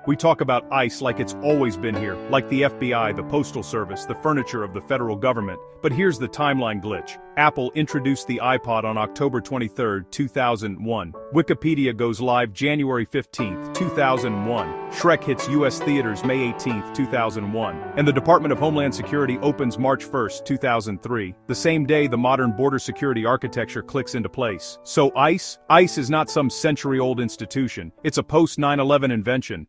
We talk about ICE like it's always been here, like the FBI, the Postal Service, the furniture of the federal government. But here's the timeline glitch. Apple introduced the iPod on October 23, 2001. Wikipedia goes live January 15, 2001. Shrek hits US theaters May 18, 2001. And the Department of Homeland Security opens March 1, 2003. The same day the modern border security architecture clicks into place. So ICE? ICE is not some century-old institution. It's a post-9/11 invention.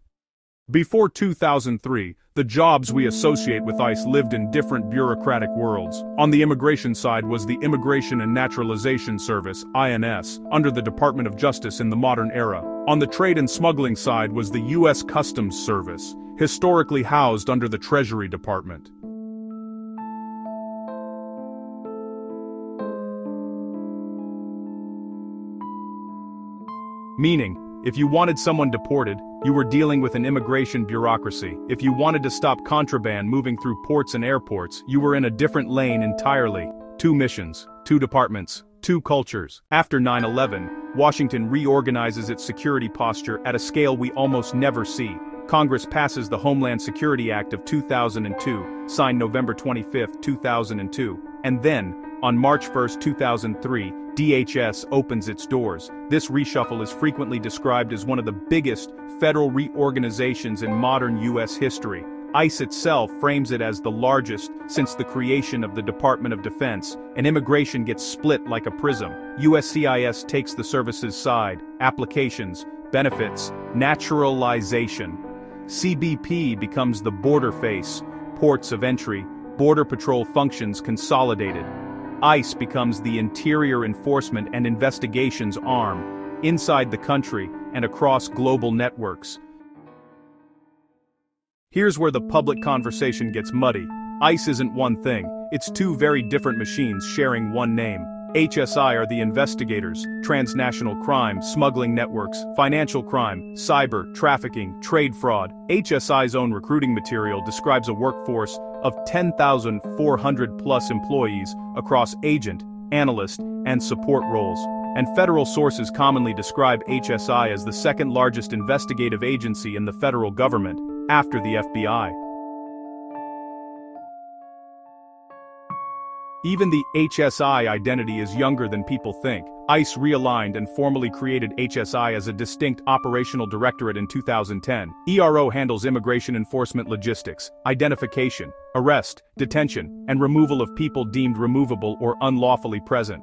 Before 2003, the jobs we associate with ICE lived in different bureaucratic worlds. On the immigration side was the Immigration and Naturalization Service, INS, under the Department of Justice in the modern era. On the trade and smuggling side was the U.S. Customs Service, historically housed under the Treasury Department. Meaning, if you wanted someone deported, you were dealing with an immigration bureaucracy. If you wanted to stop contraband moving through ports and airports, you were in a different lane entirely. 2 missions, 2 departments, 2 cultures. After 9/11, Washington reorganizes its security posture at a scale we almost never see. Congress passes the Homeland Security Act of 2002, signed November 25, 2002. And then, on March 1, 2003, DHS opens its doors. This reshuffle is frequently described as one of the biggest federal reorganizations in modern U.S. history. ICE itself frames it as the largest since the creation of the Department of Defense, and immigration gets split like a prism. USCIS takes the service's side, applications, benefits, naturalization. CBP becomes the border face, ports of entry, border patrol functions consolidated. ICE becomes the interior enforcement and investigations arm, inside the country and across global networks. Here's where the public conversation gets muddy. ICE isn't one thing, it's 2 very different machines sharing one name. HSI are the investigators, transnational crime, smuggling networks, financial crime, cyber, trafficking, trade fraud. HSI's own recruiting material describes a workforce of 10,400 plus employees across agent, analyst, and support roles. And federal sources commonly describe HSI as the second largest investigative agency in the federal government, after the FBI. Even the HSI identity is younger than people think. ICE realigned and formally created HSI as a distinct operational directorate in 2010. ERO handles immigration enforcement logistics, identification, arrest, detention, and removal of people deemed removable or unlawfully present.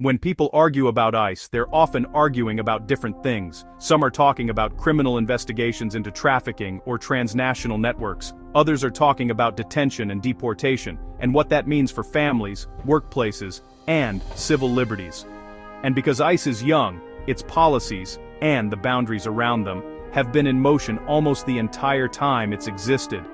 When people argue about ICE, they're often arguing about different things. Some are talking about criminal investigations into trafficking or transnational networks. Others are talking about detention and deportation, and what that means for families, workplaces, and civil liberties. And because ICE is young, its policies, and the boundaries around them, have been in motion almost the entire time it's existed.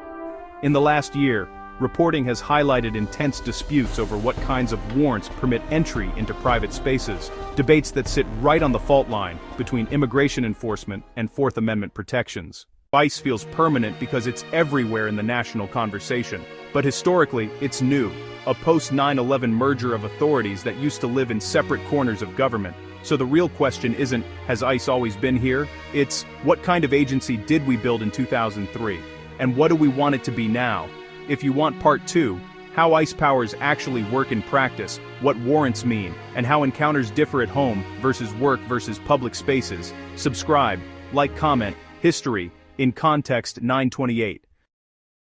In the last year, reporting has highlighted intense disputes over what kinds of warrants permit entry into private spaces, debates that sit right on the fault line between immigration enforcement and Fourth Amendment protections. ICE feels permanent because it's everywhere in the national conversation, but historically, it's new, a post-9/11 merger of authorities that used to live in separate corners of government. So the real question isn't, has ICE always been here? It's, what kind of agency did we build in 2003? And what do we want it to be now? If you want part 2, how ICE powers actually work in practice, what warrants mean, and how encounters differ at home versus work versus public spaces, subscribe, like, comment, History, in Context 928.